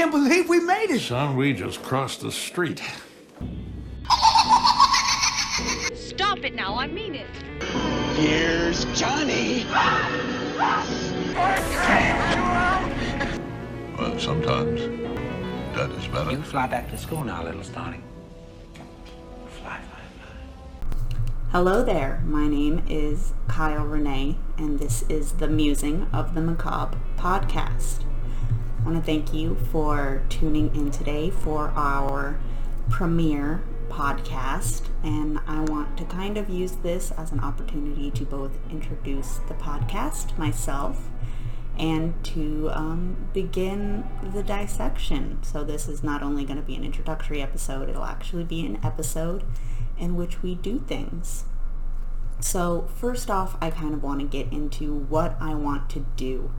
can't believe we made it. Son, we just crossed the street. Stop it now, I mean it. Here's Johnny. Well, sometimes that is better. You fly back to school now, little Stoney. Fly. Hello there, my name is Kyle Renee, and this is the Musing of the Macabre podcast. I want to thank you for tuning in today for our premiere podcast, and I want to kind of use this as an opportunity to both introduce the podcast myself and to begin the dissection. So this is not only going to be an introductory episode, it'll actually be an episode in which we do things. So first off, I kind of want to get into what I want to do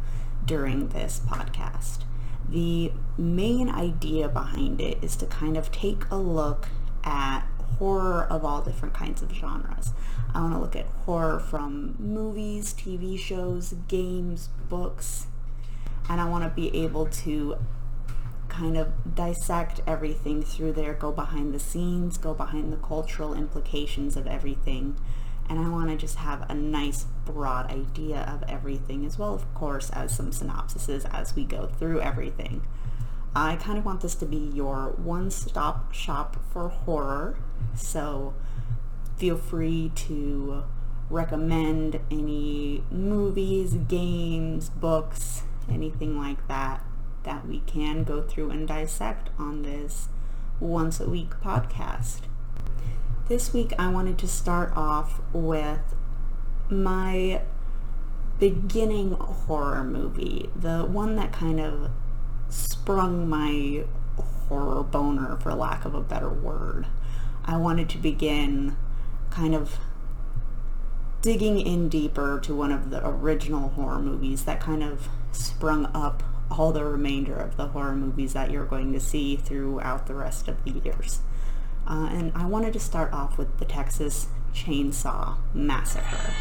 during this podcast. The main idea behind it is to kind of take a look at horror of all different kinds of genres. I want to look at horror from movies, TV shows, games, books, and I want to be able to kind of dissect everything through there, go behind the scenes, go behind the cultural implications of everything, and I want to just have a nice broad idea of everything, as well, of course, as some synopsises as we go through everything. I kind of want this to be your one-stop shop for horror, so feel free to recommend any movies, games, books, anything like that we can go through and dissect on this once-a-week podcast. This week I wanted to start off with my beginning horror movie, the one that kind of sprung my horror boner, for lack of a better word. I wanted to begin kind of digging in deeper to one of the original horror movies that kind of sprung up all the remainder of the horror movies that you're going to see throughout the rest of the years. And I wanted to start off with the Texas Chainsaw Massacre.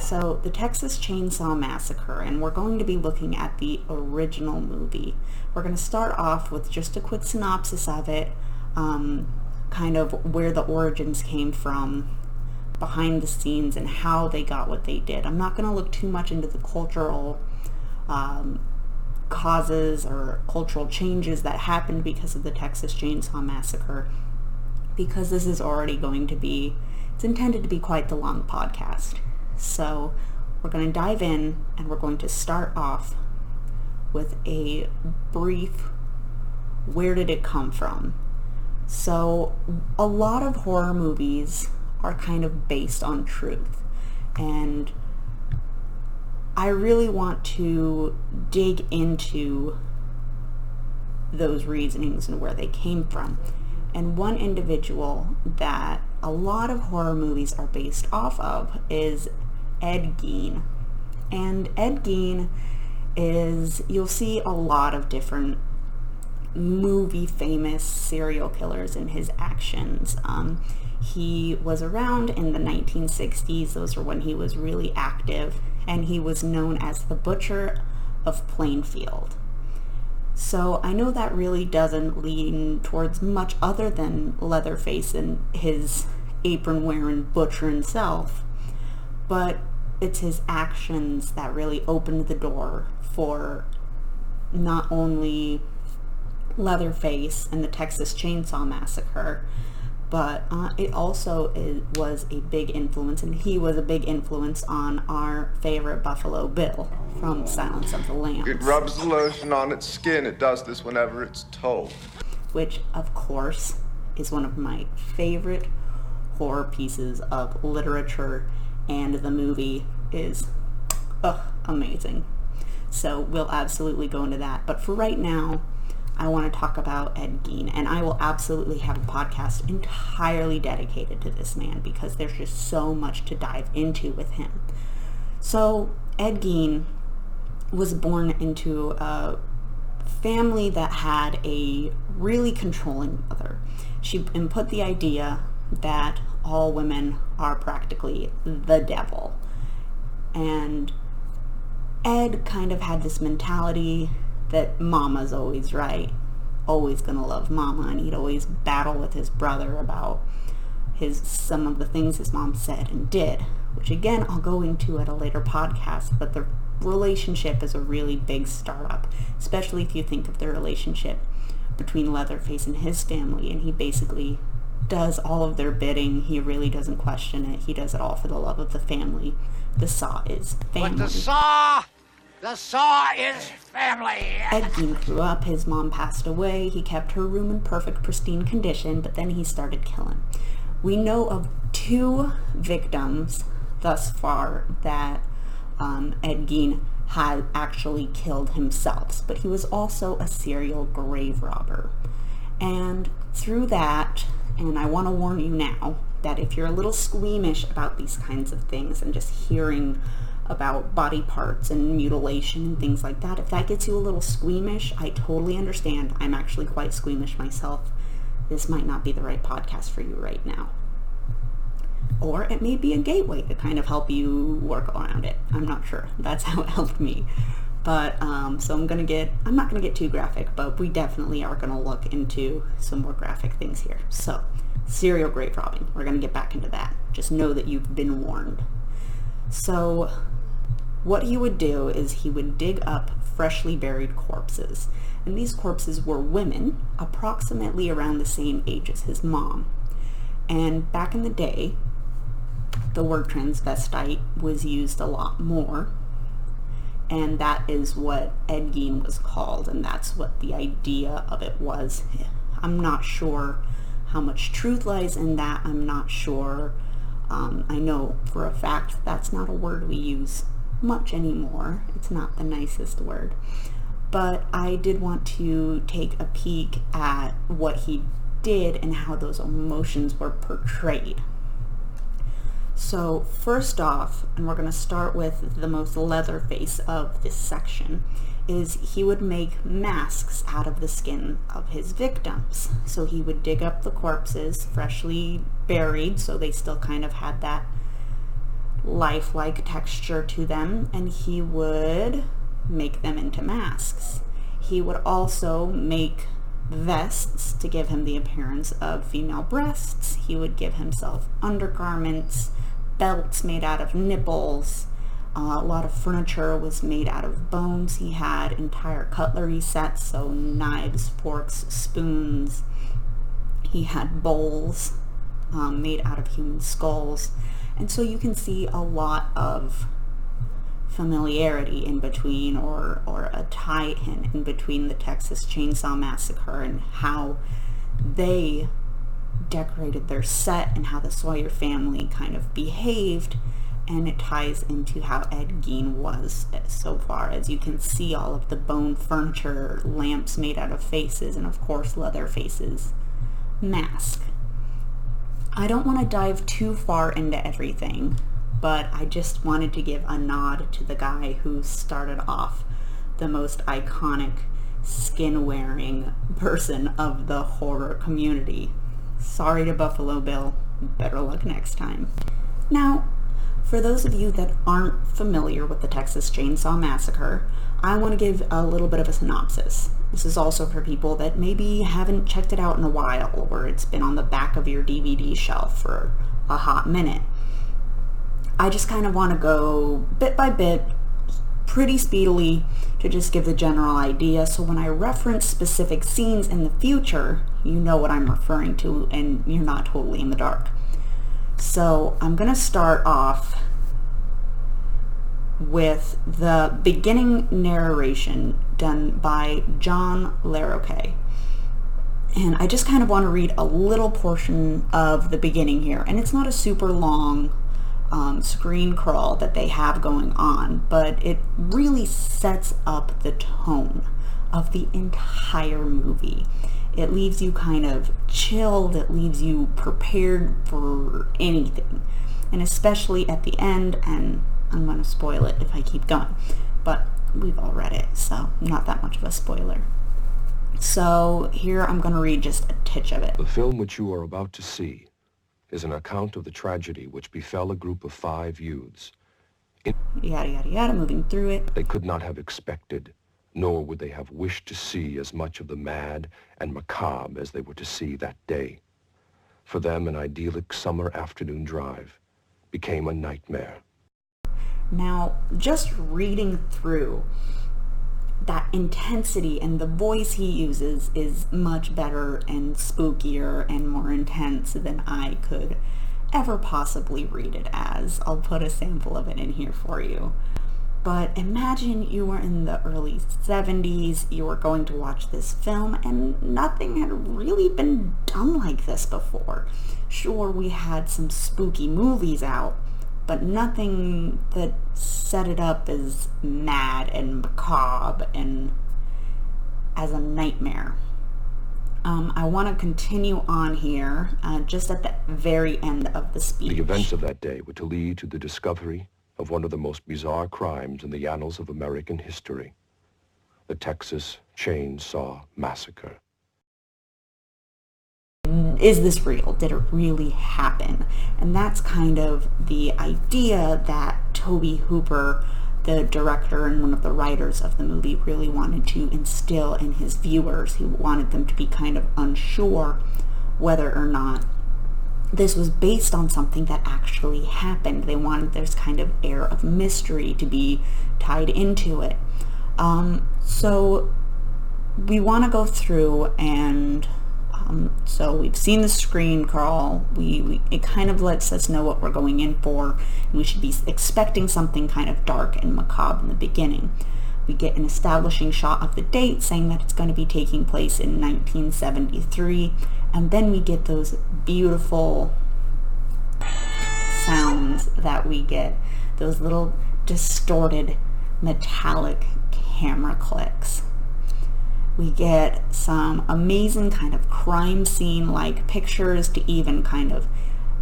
So the Texas Chainsaw Massacre, and we're going to be looking at the original movie. We're going to start off with just a quick synopsis of it, kind of where the origins came from, behind the scenes, and how they got what they did. I'm not going to look too much into the cultural causes or cultural changes that happened because of the Texas Chainsaw Massacre, because this is already going to be, it's intended to be quite the long podcast. So we're going to dive in, and we're going to start off with a brief, where did it come from? So a lot of horror movies are kind of based on truth, and I really want to dig into those reasonings and where they came from. And one individual that a lot of horror movies are based off of is Ed Gein. And Ed Gein is, you'll see a lot of different movie famous serial killers in his actions. He was around in the 1960s. Those were when he was really active, and he was known as the Butcher of Plainfield. So I know that really doesn't lean towards much other than Leatherface and his apron-wearing butchering self, but it's his actions that really opened the door for not only Leatherface and the Texas Chainsaw Massacre, but it also was a big influence, and he was a big influence on our favorite Buffalo Bill from Silence of the Lambs. It rubs the lotion on its skin. It does this whenever it's told. Which, of course, is one of my favorite horror pieces of literature, and the movie is amazing. So we'll absolutely go into that. But for right now, I want to talk about Ed Gein, and I will absolutely have a podcast entirely dedicated to this man because there's just so much to dive into with him. So Ed Gein was born into a family that had a really controlling mother. She input the idea that all women are practically the devil. And Ed kind of had this mentality that mama's always right, always gonna love mama, and he'd always battle with his brother about some of the things his mom said and did, which again I'll go into at a later podcast. But the relationship is a really big startup, especially if you think of the relationship between Leatherface and his family, and he basically does all of their bidding. He really doesn't question it. He does it all for the love of the family. The Saw is family. But the Saw is family. Ed Gein grew up. His mom passed away. He kept her room in perfect, pristine condition, but then he started killing. We know of 2 victims thus far that Ed Gein had actually killed himself, but he was also a serial grave robber. And through that, and I want to warn you now, that if you're a little squeamish about these kinds of things and just hearing about body parts and mutilation and things like that, if that gets you a little squeamish, I totally understand. I'm actually quite squeamish myself. This might not be the right podcast for you right now. Or it may be a gateway to kind of help you work around it. I'm not sure. That's how it helped me. But, so I'm not going to get too graphic, but we definitely are going to look into some more graphic things here. So, serial grave robbing. We're going to get back into that. Just know that you've been warned. So, what he would do is he would dig up freshly buried corpses. And these corpses were women, approximately around the same age as his mom. And back in the day, the word transvestite was used a lot more. And that is what Ed Gein was called, and that's what the idea of it was. I'm not sure how much truth lies in that. I'm not sure. I know for a fact that's not a word we use much anymore. It's not the nicest word. But I did want to take a peek at what he did and how those emotions were portrayed. So first off, and we're going to start with the most Leatherface of this section, is he would make masks out of the skin of his victims. So he would dig up the corpses, freshly buried, so they still kind of had that lifelike texture to them, and he would make them into masks. He would also make vests to give him the appearance of female breasts. He would give himself undergarments, belts made out of nipples. A lot of furniture was made out of bones. He had entire cutlery sets, so knives, forks, spoons. He had bowls made out of human skulls. And so you can see a lot of familiarity in between, or a tie-in in between the Texas Chainsaw Massacre and how they decorated their set and how the Sawyer family kind of behaved, and it ties into how Ed Gein was so far, as you can see all of the bone furniture, lamps made out of faces, and of course Leatherface's mask. I don't want to dive too far into everything, but I just wanted to give a nod to the guy who started off the most iconic skin-wearing person of the horror community. Sorry to Buffalo Bill, better luck next time. Now, for those of you that aren't familiar with the Texas Chainsaw Massacre, I want to give a little bit of a synopsis. This is also for people that maybe haven't checked it out in a while, or it's been on the back of your DVD shelf for a hot minute. I just kind of want to go bit by bit, pretty speedily, to just give the general idea, so when I reference specific scenes in the future, you know what I'm referring to and you're not totally in the dark. So I'm going to start off with the beginning narration done by John Larroquet. And I just kind of want to read a little portion of the beginning here. And it's not a super long screen crawl that they have going on, but it really sets up the tone of the entire movie. It leaves you kind of chilled, it leaves you prepared for anything. And especially at the end, and I'm going to spoil it if I keep going, but we've all read it, so not that much of a spoiler. So here I'm going to read just a titch of it. The film which you are about to see is an account of the tragedy which befell a group of 5 youths. Yada, yada, yada, moving through it. They could not have expected, nor would they have wished to see as much of the mad and macabre as they were to see that day. For them, an idyllic summer afternoon drive became a nightmare. Now, just reading through that intensity and the voice he uses is much better and spookier and more intense than I could ever possibly read it as. I'll put a sample of it in here for you. But imagine you were in the early 70s, you were going to watch this film, and nothing had really been done like this before. Sure, we had some spooky movies out, but nothing that set it up as mad and macabre and as a nightmare. I want to continue on here, just at the very end of the speech. The events of that day were to lead to the discovery of one of the most bizarre crimes in the annals of American history, the Texas Chainsaw Massacre. Is this real? Did it really happen? And that's kind of the idea that Tobe Hooper, the director and one of the writers of the movie, really wanted to instill in his viewers. He wanted them to be kind of unsure whether or not this was based on something that actually happened. They wanted this kind of air of mystery to be tied into it. So we want to go through and so we've seen the screen crawl. It kind of lets us know what we're going in for, and we should be expecting something kind of dark and macabre in the beginning. We get an establishing shot of the date saying that it's going to be taking place in 1973, and then we get those beautiful sounds that we get, those little distorted metallic camera clicks. We get some amazing kind of crime scene-like pictures to even kind of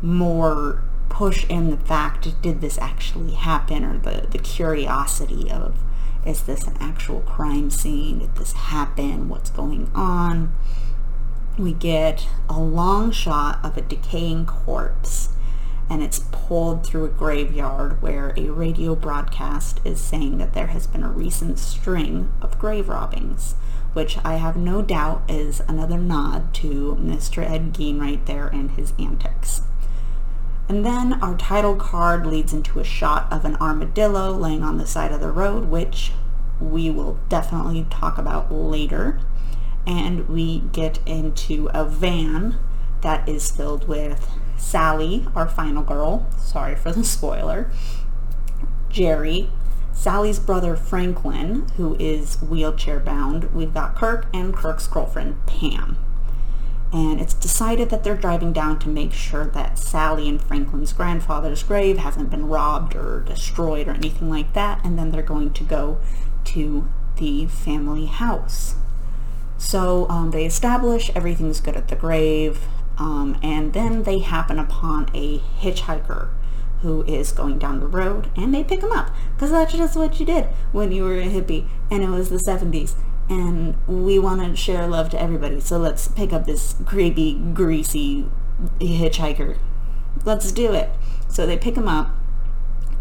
more push in the fact, did this actually happen, or the curiosity of, is this an actual crime scene? Did this happen? What's going on? We get a long shot of a decaying corpse, and it's pulled through a graveyard where a radio broadcast is saying that there has been a recent string of grave robbings, which I have no doubt is another nod to Mr. Ed Gein right there and his antics. And then our title card leads into a shot of an armadillo laying on the side of the road, which we will definitely talk about later. And we get into a van that is filled with Sally, our final girl, sorry for the spoiler, Jerry, Sally's brother Franklin, who is wheelchair bound. We've got Kirk and Kirk's girlfriend Pam. And it's decided that they're driving down to make sure that Sally and Franklin's grandfather's grave hasn't been robbed or destroyed or anything like that, and then they're going to go to the family house. So they establish everything's good at the grave, and then they happen upon a hitchhiker who is going down the road, and they pick him up, because that's just what you did when you were a hippie, and it was the 70s, and we want to share love to everybody, so let's pick up this creepy, greasy hitchhiker. Let's do it. So they pick him up,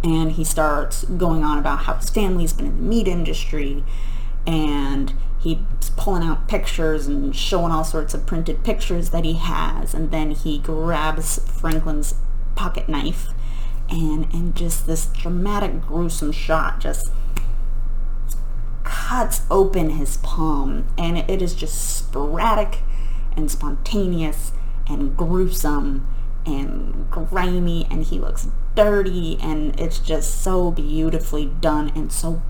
and he starts going on about how his family's been in the meat industry, and he's pulling out pictures and showing all sorts of printed pictures that he has, and then he grabs Franklin's pocket knife, and just this dramatic, gruesome shot just cuts open his palm, and it is just sporadic and spontaneous and gruesome and grimy, and he looks dirty, and it's just so beautifully done and so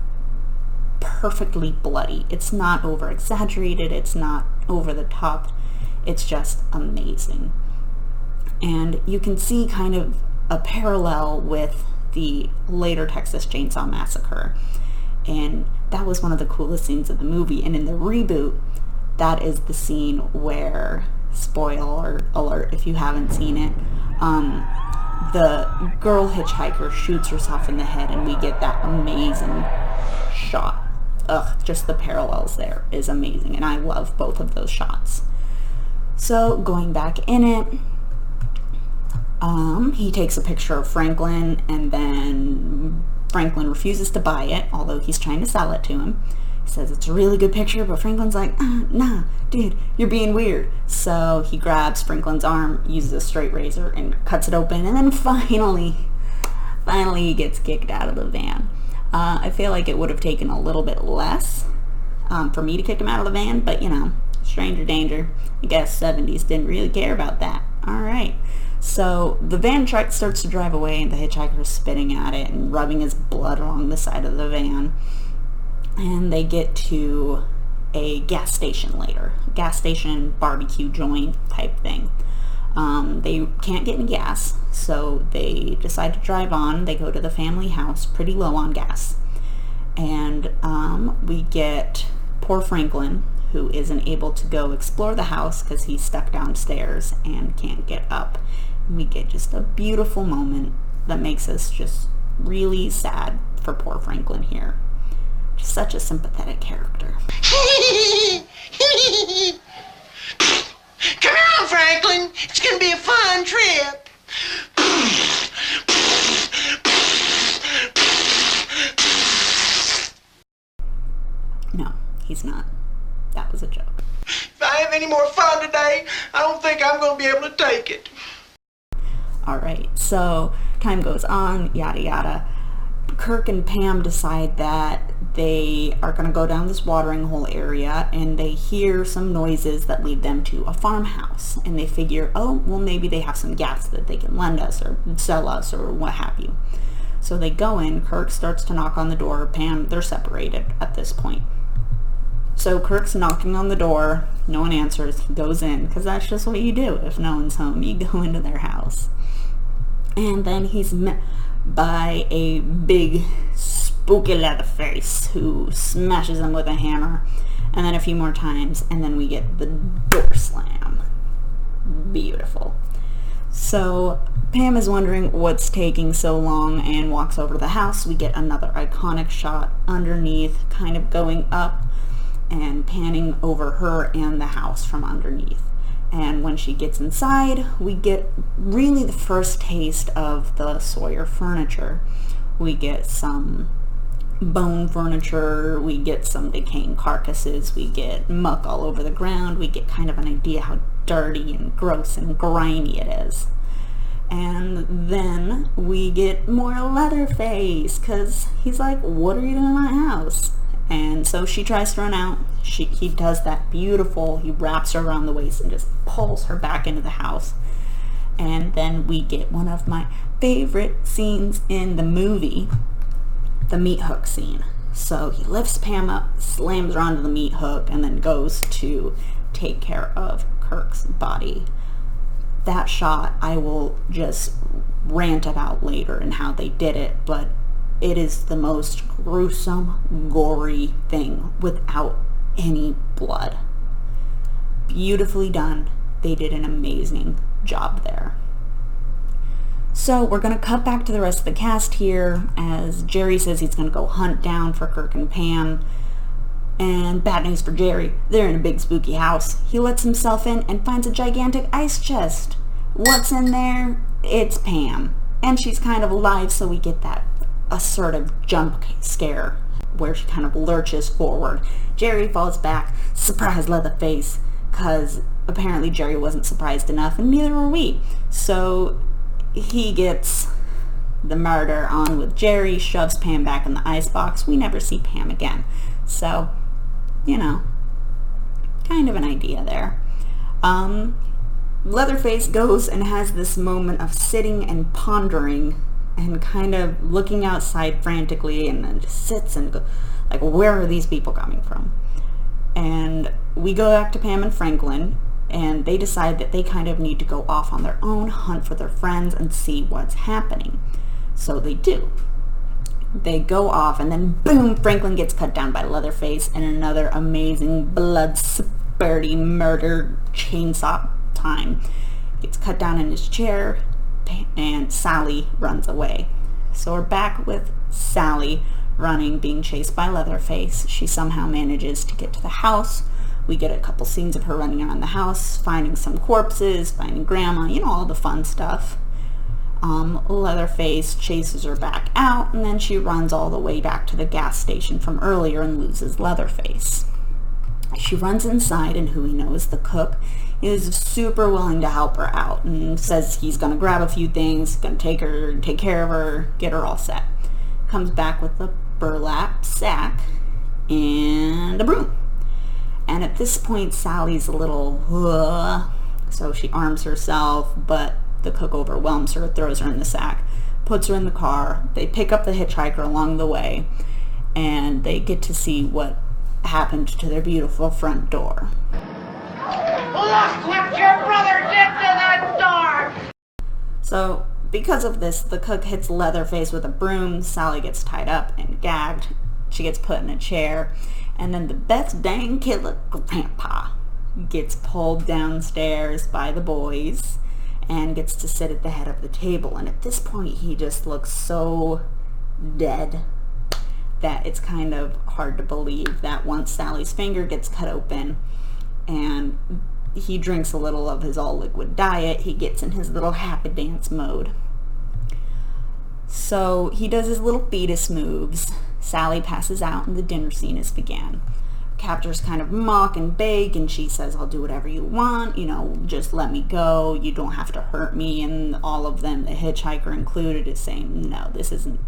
perfectly bloody. It's not over exaggerated, it's not over the top, it's just amazing. And you can see kind of a parallel with the later Texas Chainsaw Massacre, and that was one of the coolest scenes of the movie. And in the reboot, that is the scene where, spoiler alert if you haven't seen it, the girl hitchhiker shoots herself in the head, and we get that amazing shot. Just the parallels there is amazing, and I love both of those shots. So going back in it, he takes a picture of Franklin, and then Franklin refuses to buy it, although he's trying to sell it to him. Says it's a really good picture, but Franklin's like, nah, dude, you're being weird. So he grabs Franklin's arm, uses a straight razor, and cuts it open, and then finally he gets kicked out of the van. I feel like it would have taken a little bit less for me to kick him out of the van, but you know, stranger danger. I guess 70s didn't really care about that. Alright, so the van starts to drive away, and the hitchhiker is spitting at it and rubbing his blood along the side of the van. And they get to a gas station later. Gas station barbecue joint type thing. They can't get any gas, so they decide to drive on. They go to the family house, pretty low on gas. And we get poor Franklin, who isn't able to go explore the house because he's stuck downstairs and can't get up. And we get just a beautiful moment that makes us just really sad for poor Franklin here. Just such a sympathetic character. Come on, Franklin. It's gonna be a fun trip. No, he's not. That was a joke. If I have any more fun today, I don't think I'm gonna be able to take it. Alright, so time goes on, yada yada. Kirk and Pam decide that they are going to go down this watering hole area, and they hear some noises that lead them to a farmhouse, and they figure, oh, well, maybe they have some gas that they can lend us or sell us or what have you. So they go in. Kirk starts to knock on the door. Pam, they're separated at this point. So Kirk's knocking on the door. No one answers. He goes in, because that's just what you do if no one's home. You go into their house. And then he's met by a big spooky Leatherface who smashes him with a hammer, and then a few more times, and then we get the door slam. Beautiful. So Pam is wondering what's taking so long and walks over to the house. We get another iconic shot underneath, kind of going up and panning over her and the house from underneath. And when she gets inside, we get really the first taste of the Sawyer furniture. We get some bone furniture, we get some decaying carcasses, we get muck all over the ground, we get kind of an idea how dirty and gross and grimy it is. And then we get more Leatherface, because he's like, what are you doing in my house? And so she tries to run out. He does that beautiful, he wraps her around the waist and just pulls her back into the house. And then we get one of my favorite scenes in the movie, the meat hook scene. So he lifts Pam up, slams her onto the meat hook, and then goes to take care of Kirk's body. That shot I will just rant about later and how they did it, but it is the most gruesome, gory thing without any blood. Beautifully done. They did an amazing job there. So we're going to cut back to the rest of the cast here as Jerry says he's going to go hunt down for Kirk and Pam. And bad news for Jerry, they're in a big spooky house. He lets himself in and finds a gigantic ice chest. What's in there? It's Pam. And she's kind of alive, so we get that assertive jump scare where she kind of lurches forward. Jerry falls back, surprise Leatherface, because apparently Jerry wasn't surprised enough, and neither were we. So he gets the murder on with Jerry, shoves Pam back in the icebox. We never see Pam again. So, you know, kind of an idea there. Leatherface goes and has this moment of sitting and pondering and kind of looking outside frantically, and then just sits and goes, like, where are these people coming from? And we go back to Pam and Franklin, and they decide that they kind of need to go off on their own, hunt for their friends, and see what's happening. So they do. They go off, and then boom, Franklin gets cut down by Leatherface in another amazing blood-spurty murder chainsaw time. Gets cut down in his chair, and Sally runs away. So we're back with Sally running, being chased by Leatherface. She somehow manages to get to the house. We get a couple scenes of her running around the house, finding some corpses, finding Grandma, you know, all the fun stuff. Leatherface chases her back out, and then she runs all the way back to the gas station from earlier and loses Leatherface. She runs inside, and who we know is the cook is super willing to help her out and says he's going to grab a few things, going to take care of her, get her all set. Comes back with a burlap sack and a broom. And at this point, Sally's a little, so she arms herself, but the cook overwhelms her, throws her in the sack, puts her in the car. They pick up the hitchhiker along the way, and they get to see what happened to their beautiful front door. Look what your brother did to that door! So, because of this, the cook hits Leatherface with a broom, Sally gets tied up and gagged, she gets put in a chair, and then the best dang killer, Grandpa, gets pulled downstairs by the boys and gets to sit at the head of the table. And at this point, he just looks so dead that it's kind of hard to believe that once Sally's finger gets cut open and he drinks a little of his all-liquid diet, he gets in his little happy dance mode. So he does his little fetus moves. Sally passes out and the dinner scene is began. Captors kind of mock and beg, and she says, I'll do whatever you want, just let me go, you don't have to hurt me. And all of them, the hitchhiker included, is saying, no,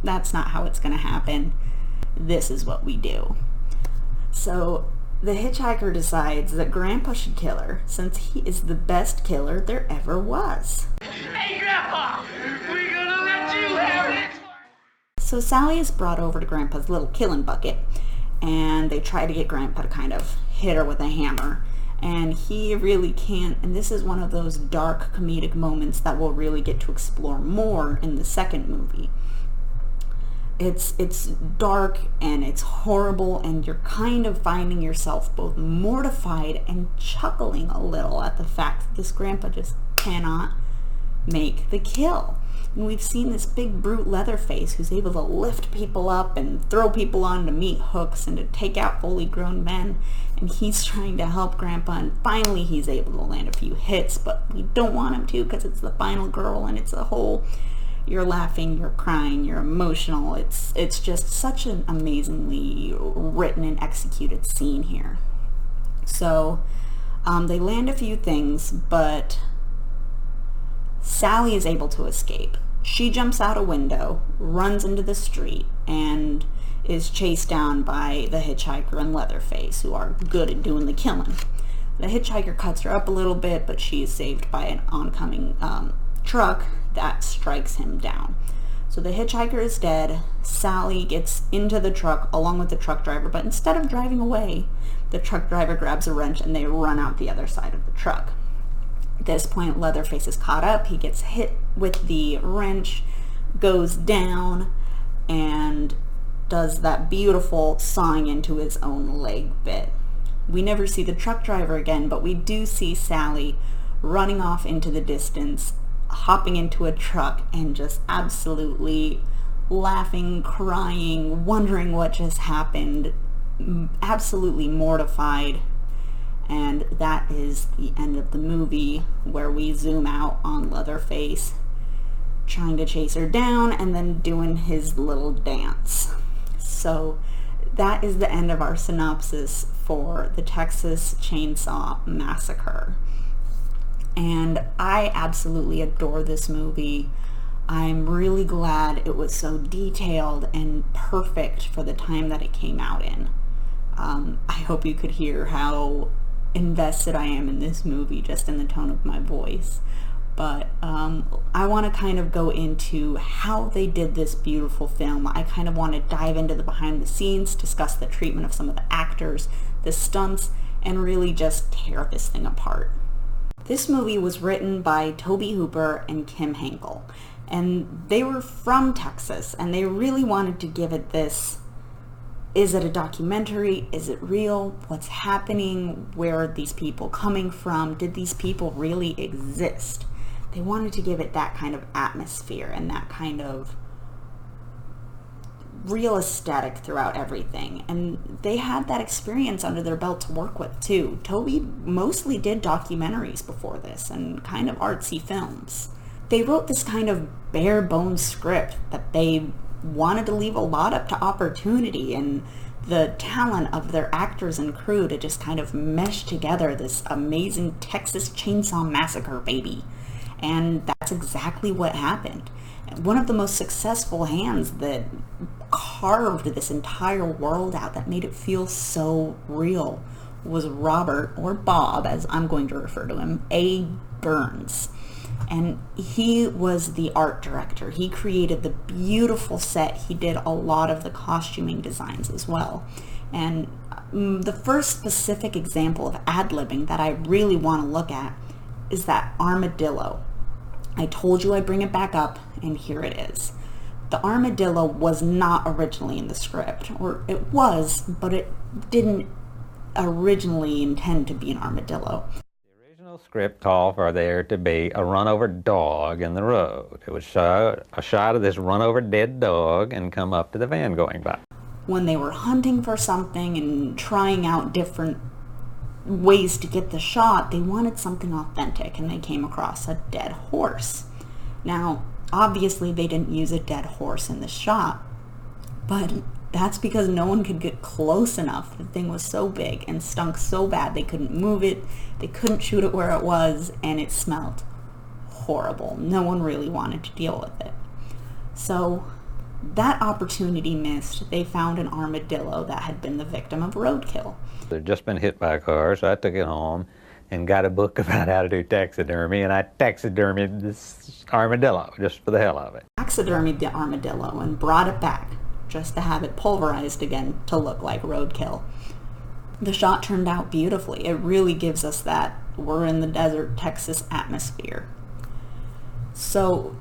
that's not how it's going to happen. This is what we do. So the hitchhiker decides that Grandpa should kill her, since he is the best killer there ever was. Hey, Grandpa! We're gonna let you have it! So Sally is brought over to Grandpa's little killing bucket, and they try to get Grandpa to kind of hit her with a hammer, and he really can't. And this is one of those dark comedic moments that we'll really get to explore more in the second movie. It's dark and it's horrible, and you're kind of finding yourself both mortified and chuckling a little at the fact that this Grandpa just cannot make the kill. And we've seen this big brute Leatherface who's able to lift people up and throw people onto meat hooks and to take out fully grown men, and he's trying to help Grandpa, and finally he's able to land a few hits, but we don't want him to because it's the final girl, and it's a whole, you're laughing, you're crying, you're emotional. It's just such an amazingly written and executed scene here. So they land a few things, but Sally is able to escape. She jumps out a window, runs into the street, and is chased down by the hitchhiker and Leatherface, who are good at doing the killing. The hitchhiker cuts her up a little bit, but she is saved by an oncoming truck that strikes him down. So the hitchhiker is dead. Sally gets into the truck along with the truck driver, but instead of driving away, the truck driver grabs a wrench and they run out the other side of the truck. At this point, Leatherface is caught up. He gets hit with the wrench, goes down, and does that beautiful sawing into his own leg bit. We never see the truck driver again, but we do see Sally running off into the distance, hopping into a truck, and just absolutely laughing, crying, wondering what just happened, absolutely mortified. And that is the end of the movie, where we zoom out on Leatherface trying to chase her down and then doing his little dance. So that is the end of our synopsis for the Texas Chainsaw Massacre. And I absolutely adore this movie. I'm really glad it was so detailed and perfect for the time that it came out in. I hope you could hear how invested I am in this movie just in the tone of my voice. But I want to kind of go into how they did this beautiful film. I kind of want to dive into the behind the scenes, discuss the treatment of some of the actors, the stunts, and really just tear this thing apart. This movie was written by Tobe Hooper and Kim Henkel, and they were from Texas, and they really wanted to give it this, is it a documentary? Is it real? What's happening? Where are these people coming from? Did these people really exist? They wanted to give it that kind of atmosphere and that kind of real aesthetic throughout everything. And they had that experience under their belt to work with too. Tobe mostly did documentaries before this and kind of artsy films. they wrote this kind of bare bones script that they wanted to leave a lot up to opportunity and the talent of their actors and crew to just kind of mesh together this amazing Texas Chainsaw Massacre baby. And that's exactly what happened. One of the most successful hands that carved this entire world out, that made it feel so real, was Robert, or Bob as I'm going to refer to him, A. Burns. And he was the art director. He created the beautiful set. He did a lot of the costuming designs as well. And the first specific example of ad-libbing that I really want to look at is that armadillo. I told you I'd bring it back up, and here it is. The armadillo was not originally in the script, or it was, but it didn't originally intend to be an armadillo. Script called for there to be a run-over dog in the road. It would show a shot of this run-over dead dog and come up to the van going by. When they were hunting for something and trying out different ways to get the shot, they wanted something authentic, and they came across a dead horse. Now, obviously they didn't use a dead horse in the shot, but that's because no one could get close enough. The thing was so big and stunk so bad they couldn't move it, they couldn't shoot it where it was, and it smelled horrible. No one really wanted to deal with it. So that opportunity missed. They found an armadillo that had been the victim of roadkill. They'd just been hit by a car, so I took it home and got a book about how to do taxidermy, and I taxidermied this armadillo just for the hell of it. Taxidermied the armadillo and brought it back just to have it pulverized again to look like roadkill. The shot turned out beautifully. It really gives us that we're in the desert Texas atmosphere. So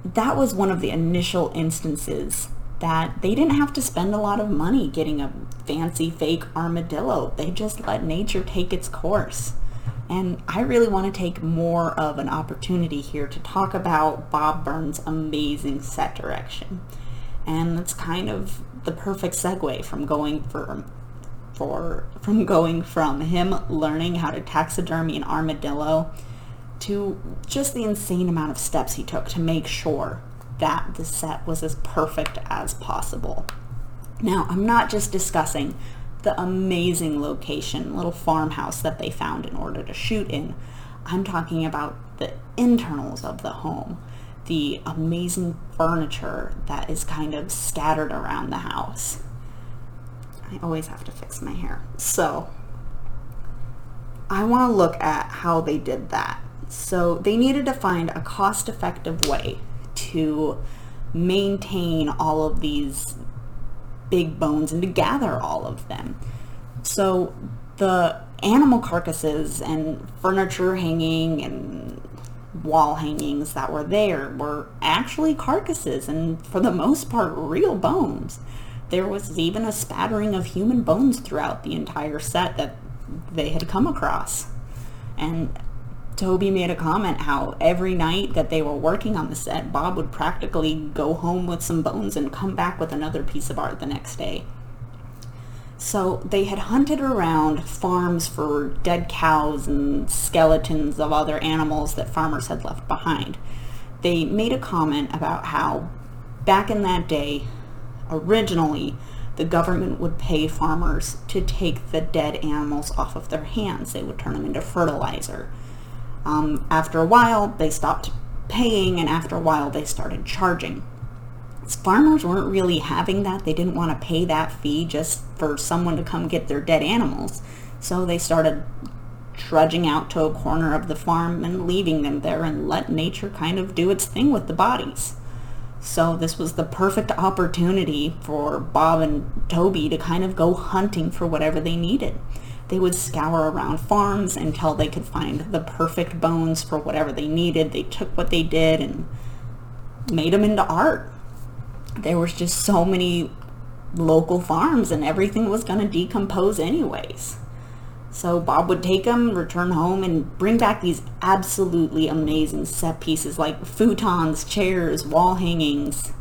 that was one of the initial instances that they didn't have to spend a lot of money getting a fancy fake armadillo. They just let nature take its course. And I really want to take more of an opportunity here to talk about Bob Burns' amazing set direction. And that's kind of the perfect segue from going from him learning how to taxidermy an armadillo to just the insane amount of steps he took to make sure that the set was as perfect as possible. Now, I'm not just discussing the amazing location, little farmhouse that they found in order to shoot in. I'm talking about the internals of the home, the amazing furniture that is kind of scattered around the house. I always have to fix my hair. So I want to look at how they did that. So they needed to find a cost-effective way to maintain all of these big bones and to gather all of them. So the animal carcasses and furniture hanging and wall hangings that were there were actually carcasses, and for the most part real bones. There was even a spattering of human bones throughout the entire set that they had come across. And Toby made a comment how every night that they were working on the set, Bob would practically go home with some bones and come back with another piece of art the next day. So they had hunted around farms for dead cows and skeletons of other animals that farmers had left behind. They made a comment about how back in that day, originally, the government would pay farmers to take the dead animals off of their hands. They would turn them into fertilizer. After a while, they stopped paying, and after a while, they started charging. Farmers weren't really having that. They didn't want to pay that fee just for someone to come get their dead animals. So they started trudging out to a corner of the farm and leaving them there and let nature kind of do its thing with the bodies. So this was the perfect opportunity for Bob and Toby to kind of go hunting for whatever they needed. They would scour around farms until they could find the perfect bones for whatever they needed. They took what they did and made them into art. There was just so many local farms and everything was going to decompose anyways. So Bob would take them, return home, and bring back these absolutely amazing set pieces like futons, chairs, wall hangings.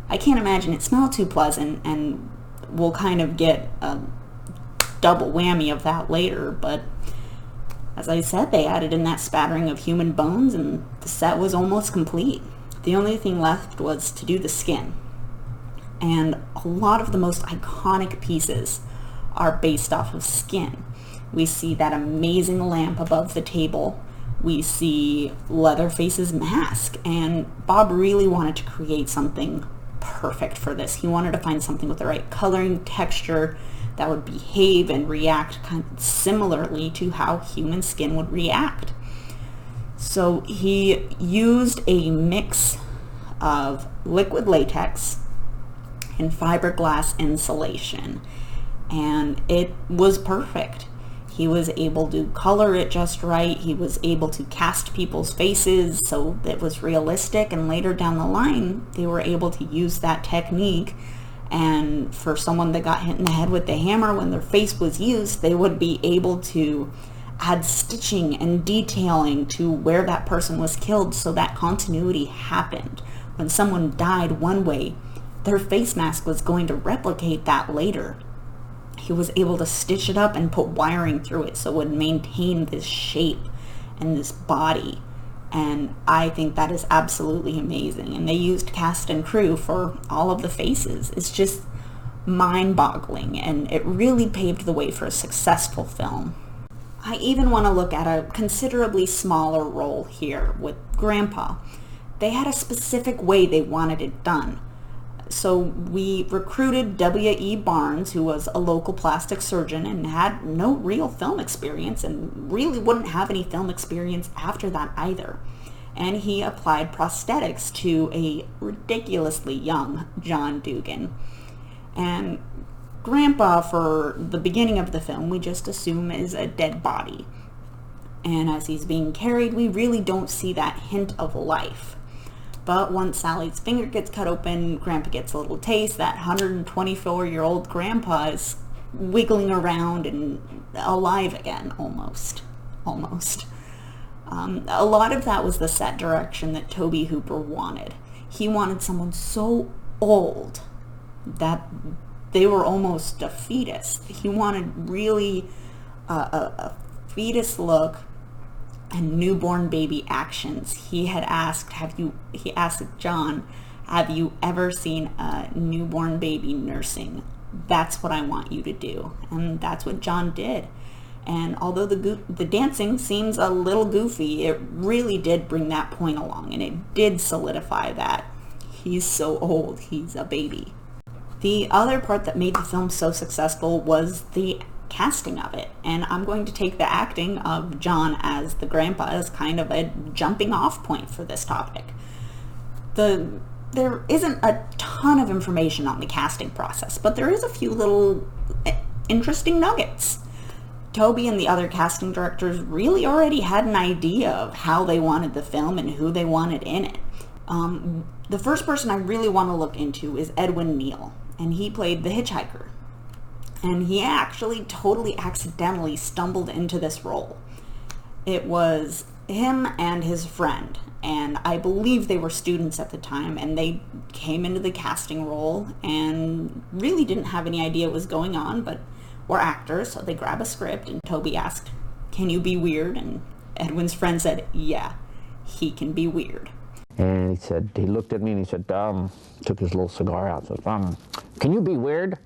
I can't imagine it smelled too pleasant, and we'll kind of get a double whammy of that later, but As I said, they added in that spattering of human bones and the set was almost complete. The only thing left was to do the skin. And a lot of the most iconic pieces are based off of skin. We see that amazing lamp above the table. We see Leatherface's mask. And Bob really wanted to create something perfect for this. He wanted to find something with the right coloring, texture, that would behave and react kind of similarly to how human skin would react. So he used a mix of liquid latex and fiberglass insulation, and it was perfect. He was able to color it just right. He was able to cast people's faces so that it was realistic, and later down the line they were able to use that technique, and for someone that got hit in the head with the hammer, when their face was used, they would be able to add stitching and detailing to where that person was killed, so that continuity happened. When someone died one way, their face mask was going to replicate that later. He was able to stitch it up and put wiring through it so it would maintain this shape and this body. And I think that is absolutely amazing. And they used cast and crew for all of the faces. It's just mind-boggling, and it really paved the way for a successful film. I even want to look at a considerably smaller role here with Grandpa. They had a specific way they wanted it done. So we recruited W.E. Barnes, who was a local plastic surgeon and had no real film experience and really wouldn't have any film experience after that either. And he applied prosthetics to a ridiculously young John Dugan. And Grandpa, for the beginning of the film, we just assume is a dead body. And as he's being carried, we really don't see that hint of life. But once Sally's finger gets cut open, Grandpa gets a little taste. That 124-year-old Grandpa is wiggling around and alive again, almost. A lot of that was the set direction that Tobe Hooper wanted. He wanted someone so old that they were almost a fetus. He wanted really a fetus look and newborn baby actions. He asked John, have you ever seen a newborn baby nursing? That's what I want you to do. And that's what John did. And although the dancing seems a little goofy, it really did bring that point along, and it did solidify that he's so old, he's a baby. The other part that made the film so successful was the casting of it, and I'm going to take the acting of John as the grandpa as kind of a jumping off point for this topic. There isn't a ton of information on the casting process, but there is a few little interesting nuggets. Tobe and the other casting directors really already had an idea of how they wanted the film and who they wanted in it. The first person I really want to look into is Edwin Neal, and he played the hitchhiker. And he actually totally accidentally stumbled into this role. It was him and his friend, and I believe they were students at the time, and they came into the casting role and really didn't have any idea what was going on, but were actors, so they grabbed a script, and Tobe asked, "Can you be weird?" And Edwin's friend said, "Yeah, he can be weird." And he looked at me and he said, took his little cigar out, said, "Can you be weird?"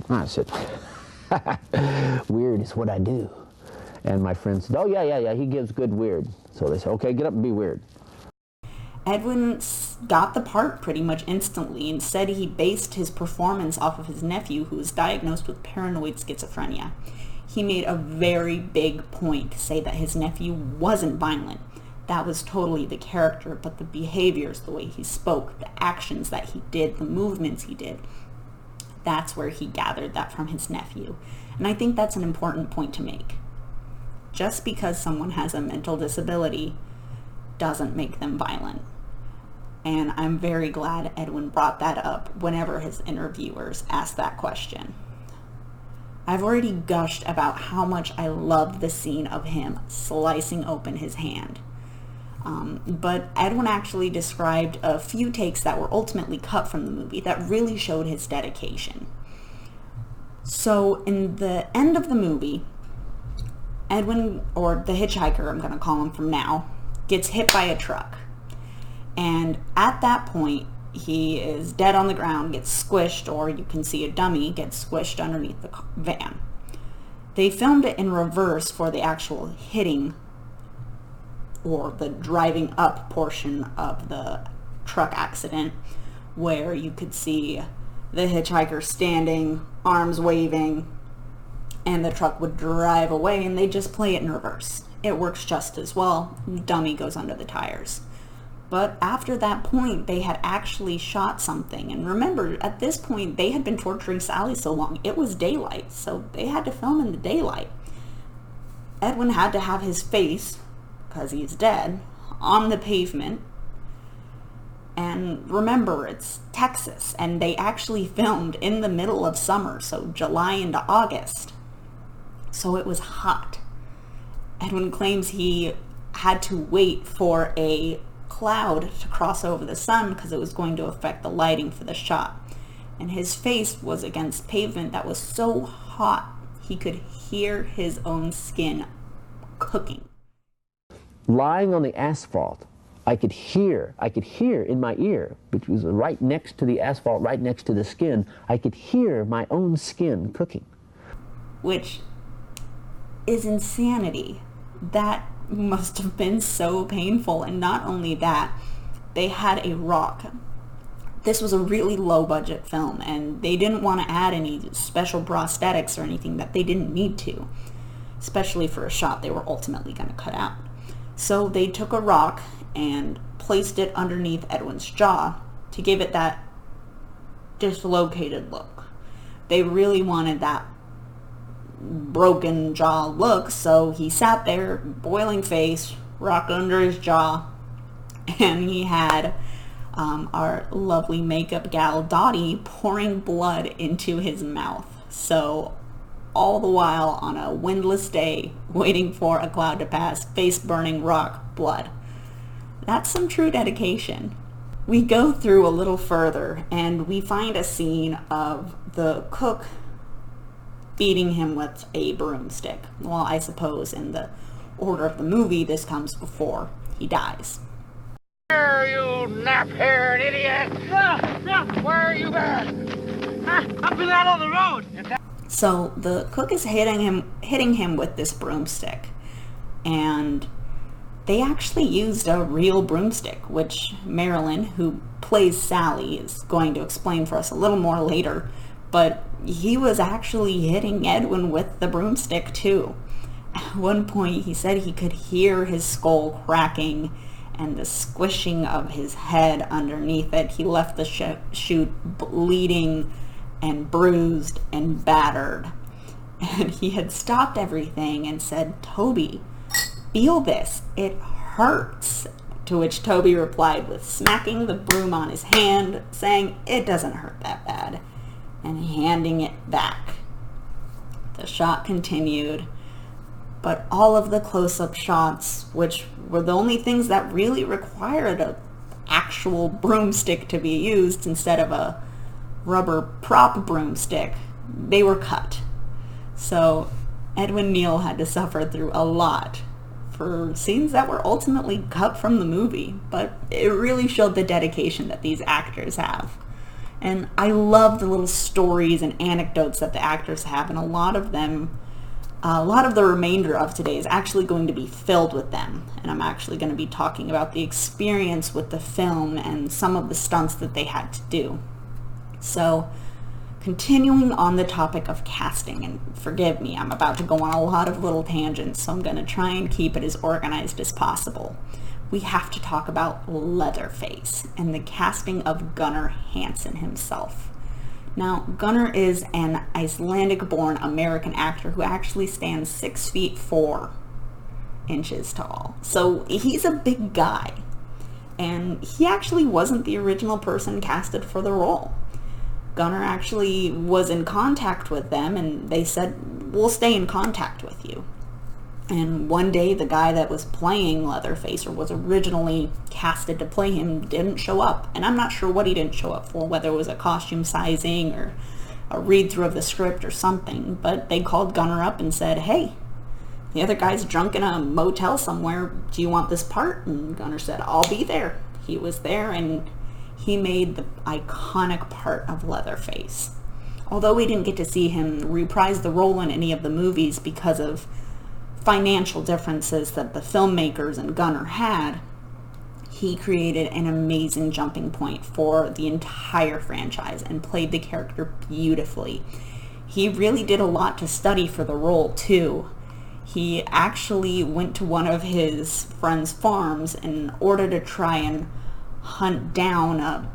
I said, "Weird is what I do." And my friend said, "Oh, yeah, he gives good weird." So they said, "Okay, get up and be weird." Edwin got the part pretty much instantly and said he based his performance off of his nephew, who was diagnosed with paranoid schizophrenia. He made a very big point to say that his nephew wasn't violent. That was totally the character, but the behaviors, the way he spoke, the actions that he did, the movements he did, that's where he gathered that from his nephew. And I think that's an important point to make. Just because someone has a mental disability doesn't make them violent. And I'm very glad Edwin brought that up whenever his interviewers asked that question. I've already gushed about how much I loved the scene of him slicing open his hand. But Edwin actually described a few takes that were ultimately cut from the movie that really showed his dedication. So in the end of the movie, Edwin, or the hitchhiker, I'm going to call him from now, gets hit by a truck. And at that point, he is dead on the ground, gets squished, or you can see a dummy get squished underneath the van. They filmed it in reverse for the actual hitting or the driving up portion of the truck accident, where you could see the hitchhiker standing, arms waving, and the truck would drive away, and they just play it in reverse. It works just as well. Dummy goes under the tires. But after that point, they had actually shot something. And remember, at this point, they had been torturing Sally so long. It was daylight, so they had to film in the daylight. Edwin had to have his face, because he's dead, on the pavement. And remember, it's Texas, and they actually filmed in the middle of summer, so July into August. So it was hot. Edwin claims he had to wait for a cloud to cross over the sun because it was going to affect the lighting for the shot. And his face was against pavement that was so hot he could hear his own skin cooking. Lying on the asphalt, I could hear in my ear, which was right next to the asphalt, right next to the skin, I could hear my own skin cooking. Which is insanity. That must have been so painful. And not only that, they had a rock. This was a really low budget film, and they didn't want to add any special prosthetics or anything that they didn't need to, especially for a shot they were ultimately going to cut out. So they took a rock and placed it underneath Edwin's jaw to give it that dislocated look. They really wanted that broken jaw look, so he sat there, boiling face, rock under his jaw, and he had our lovely makeup gal Dottie pouring blood into his mouth. So all the while on a windless day, waiting for a cloud to pass, face burning, rock, blood. That's some true dedication. We go through a little further and we find a scene of the cook beating him with a broomstick. Well, I suppose in the order of the movie, this comes before he dies. Where you nap-haired idiot! Where are you been? I've been out on the road! So the cook is hitting him with this broomstick, and they actually used a real broomstick, which Marilyn, who plays Sally, is going to explain for us a little more later. But he was actually hitting Edwin with the broomstick too. At one point he said he could hear his skull cracking and the squishing of his head underneath it. He left the chute bleeding and bruised and battered. And he had stopped everything and said, "Toby, feel this, it hurts." To which Toby replied with smacking the broom on his hand, saying, "It doesn't hurt that bad," and handing it back. The shot continued, but all of the close-up shots, which were the only things that really required an actual broomstick to be used instead of a rubber prop broomstick, they were cut. So Edwin Neal had to suffer through a lot for scenes that were ultimately cut from the movie, but it really showed the dedication that these actors have. And I love the little stories and anecdotes that the actors have, and a lot of the remainder of today is actually going to be filled with them. And I'm actually going to be talking about the experience with the film and some of the stunts that they had to do. So, continuing on the topic of casting, and forgive me, I'm about to go on a lot of little tangents, so I'm going to try and keep it as organized as possible. We have to talk about Leatherface and the casting of Gunnar Hansen himself. Now, Gunnar is an Icelandic-born American actor who actually stands 6 feet 4 inches tall. So he's a big guy. And he actually wasn't the original person casted for the role. Gunnar actually was in contact with them, and they said, "We'll stay in contact with you." And one day, the guy that was playing Leatherface, or was originally casted to play him, didn't show up. And I'm not sure what he didn't show up for, whether it was a costume sizing or a read-through of the script or something. But they called Gunnar up and said, "Hey, the other guy's drunk in a motel somewhere. Do you want this part? And Gunnar said, I'll be there. He was there, and he made the iconic part of Leatherface. Although we didn't get to see him reprise the role in any of the movies because of financial differences that the filmmakers and Gunnar had, he created an amazing jumping point for the entire franchise and played the character beautifully. He really did a lot to study for the role, too. He actually went to one of his friend's farms in order to try and hunt down a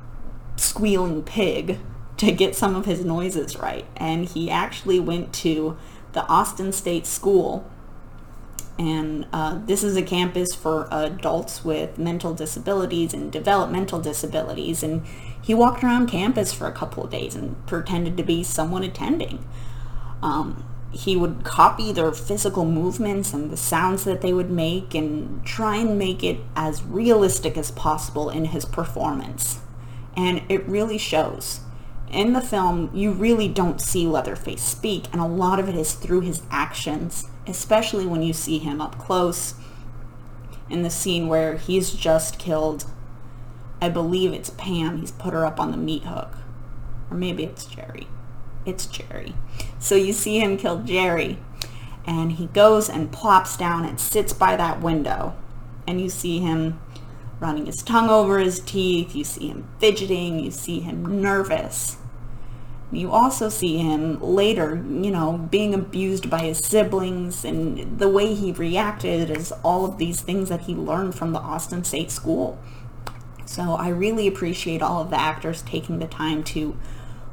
squealing pig to get some of his noises right. And he actually went to the Austin State School, and this is a campus for adults with mental disabilities and developmental disabilities, and he walked around campus for a couple of days and pretended to be someone attending. He would copy their physical movements and the sounds that they would make and try and make it as realistic as possible in his performance. And it really shows. In the film, you really don't see Leatherface speak, and a lot of it is through his actions, especially when you see him up close in the scene where he's just killed, I believe it's Pam. He's put her up on the meat hook. Or maybe it's Jerry. It's Jerry. So you see him kill Jerry, and he goes and plops down and sits by that window, and you see him running his tongue over his teeth, you see him fidgeting, you see him nervous. You also see him later, being abused by his siblings, and the way he reacted is all of these things that he learned from the Austin State School. So I really appreciate all of the actors taking the time to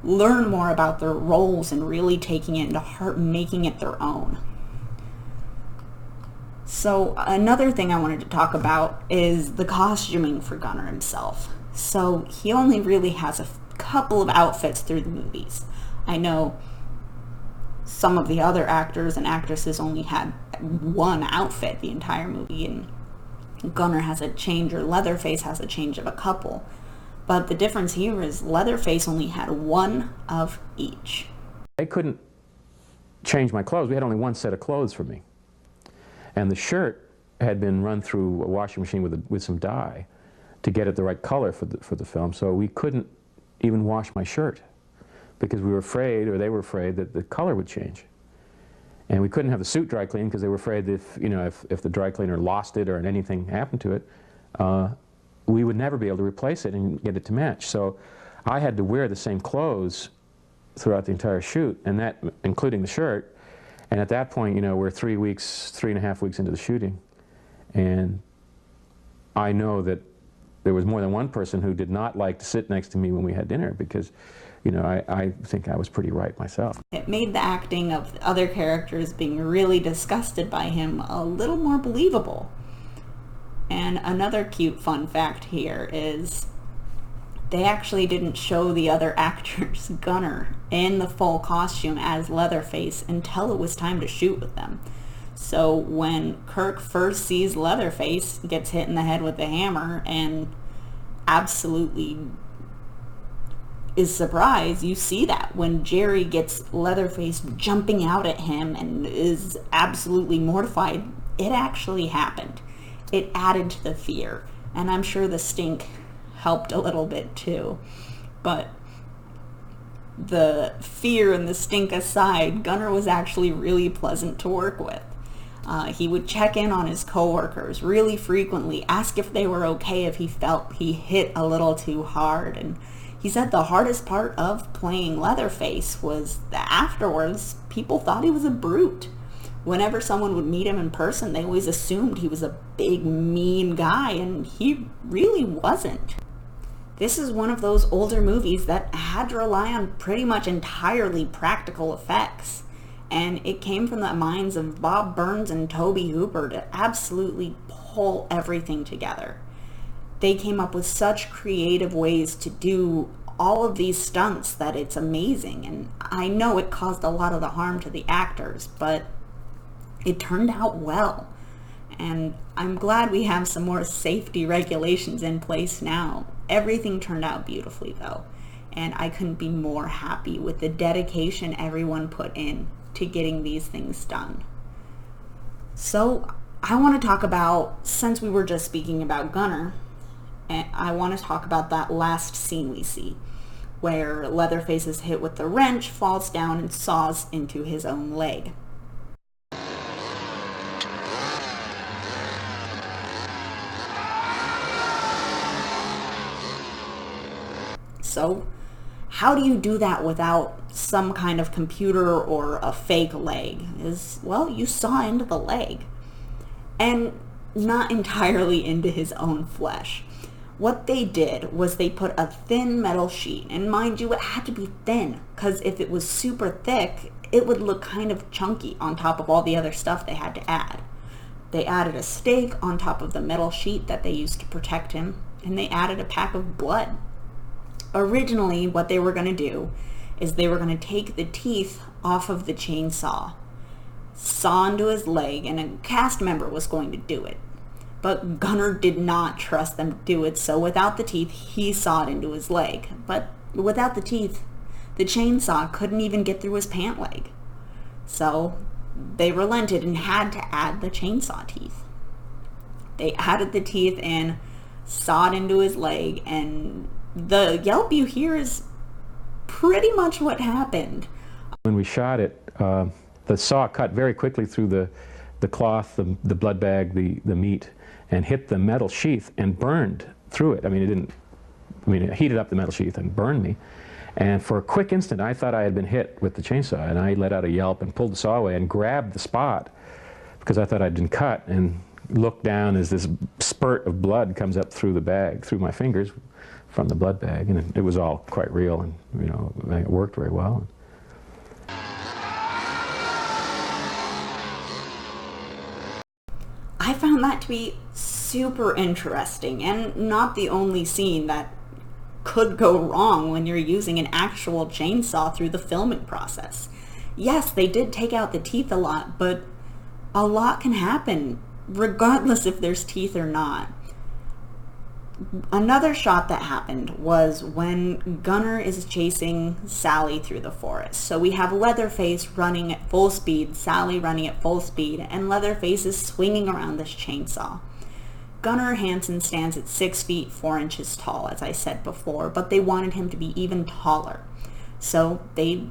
learn more about their roles and really taking it into heart and making it their own. So another thing I wanted to talk about is the costuming for Gunnar himself. So he only really has a couple of outfits through the movies. I know some of the other actors and actresses only had one outfit the entire movie, and Gunnar has a change, or Leatherface has a change of a couple. But the difference here is Leatherface only had one of each. They couldn't change my clothes. We had only one set of clothes for me. And the shirt had been run through a washing machine with some dye to get it the right color for the film. So we couldn't even wash my shirt because we were afraid, or they were afraid, that the color would change. And we couldn't have the suit dry cleaned because they were afraid that if the dry cleaner lost it or anything happened to it, we would never be able to replace it and get it to match. So I had to wear the same clothes throughout the entire shoot, and that including the shirt. And at that point, we're 3.5 weeks into the shooting, and I know that there was more than one person who did not like to sit next to me when we had dinner because, I think I was pretty right myself. It made the acting of the other characters being really disgusted by him a little more believable. And another cute fun fact here is they actually didn't show the other actors Gunnar in the full costume as Leatherface until it was time to shoot with them. So when Kirk first sees Leatherface, gets hit in the head with the hammer and absolutely is surprised, you see that when Jerry gets Leatherface jumping out at him and is absolutely mortified, it actually happened. It added to the fear, and I'm sure the stink helped a little bit too. But the fear and the stink aside, Gunnar was actually really pleasant to work with. He would check in on his coworkers really frequently, ask if they were okay if he felt he hit a little too hard. And he said the hardest part of playing Leatherface was that afterwards, people thought he was a brute. Whenever someone would meet him in person, they always assumed he was a big, mean guy, and he really wasn't. This is one of those older movies that had to rely on pretty much entirely practical effects. And it came from the minds of Bob Burns and Tobe Hooper to absolutely pull everything together. They came up with such creative ways to do all of these stunts that it's amazing. And I know it caused a lot of the harm to the actors, but it turned out well. And I'm glad we have some more safety regulations in place now. Everything turned out beautifully though, and I couldn't be more happy with the dedication everyone put in to getting these things done. So I want to talk about, since we were just speaking about Gunnar, I want to talk about that last scene we see, where Leatherface is hit with the wrench, falls down, and saws into his own leg. So, how do you do that without some kind of computer or a fake leg? Well, you saw into the leg. And not entirely into his own flesh. What they did was they put a thin metal sheet, and mind you, it had to be thin, because if it was super thick, it would look kind of chunky on top of all the other stuff they had to add. They added a stake on top of the metal sheet that they used to protect him, and they added a pack of blood. Originally, what they were going to do is they were going to take the teeth off of the chainsaw, saw into his leg, and a cast member was going to do it. But Gunnar did not trust them to do it, so without the teeth, he sawed into his leg. But without the teeth, the chainsaw couldn't even get through his pant leg. So they relented and had to add the chainsaw teeth. They added the teeth and sawed into his leg, and the yelp you hear is pretty much what happened. When we shot it, the saw cut very quickly through the cloth, the blood bag, the meat, and hit the metal sheath and burned through it. It heated up the metal sheath and burned me. And for a quick instant, I thought I had been hit with the chainsaw, and I let out a yelp and pulled the saw away and grabbed the spot because I thought I'd been cut, and looked down as this spurt of blood comes up through the bag, through my fingers from the blood bag, and it was all quite real, and it worked very well. I found that to be super interesting, and not the only scene that could go wrong when you're using an actual chainsaw through the filming process. Yes, they did take out the teeth a lot, but a lot can happen regardless if there's teeth or not. Another shot that happened was when Gunnar is chasing Sally through the forest. So we have Leatherface running at full speed, Sally running at full speed, and Leatherface is swinging around this chainsaw. Gunnar Hansen stands at 6 feet 4 inches tall, as I said before, but they wanted him to be even taller. So they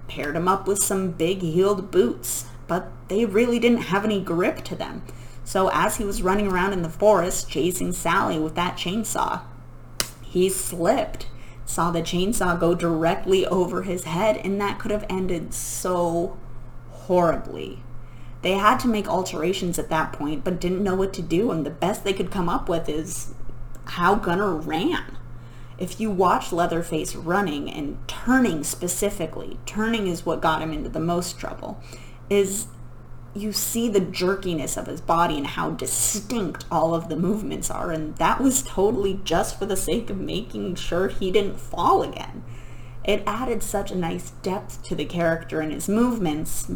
paired him up with some big heeled boots, but they really didn't have any grip to them. So as he was running around in the forest chasing Sally with that chainsaw, he slipped, saw the chainsaw go directly over his head, and that could have ended so horribly. They had to make alterations at that point, but didn't know what to do, and the best they could come up with is how Gunnar ran. If you watch Leatherface running and turning specifically, turning is what got him into the most trouble, is you see the jerkiness of his body and how distinct all of the movements are, and that was totally just for the sake of making sure he didn't fall again. It added such a nice depth to the character and his movements,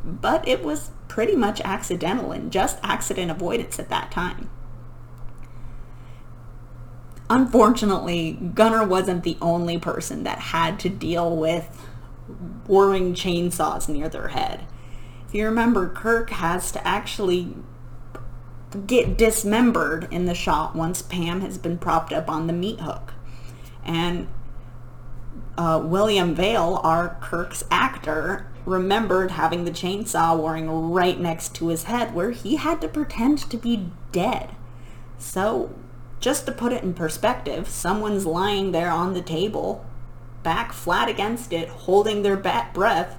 but it was pretty much accidental and just accident avoidance at that time. Unfortunately, Gunnar wasn't the only person that had to deal with whirring chainsaws near their head. If you remember, Kirk has to actually get dismembered in the shot once Pam has been propped up on the meat hook. And William Vale, our Kirk's actor, remembered having the chainsaw whirring right next to his head where he had to pretend to be dead. So, just to put it in perspective, someone's lying there on the table, back flat against it, holding their breath,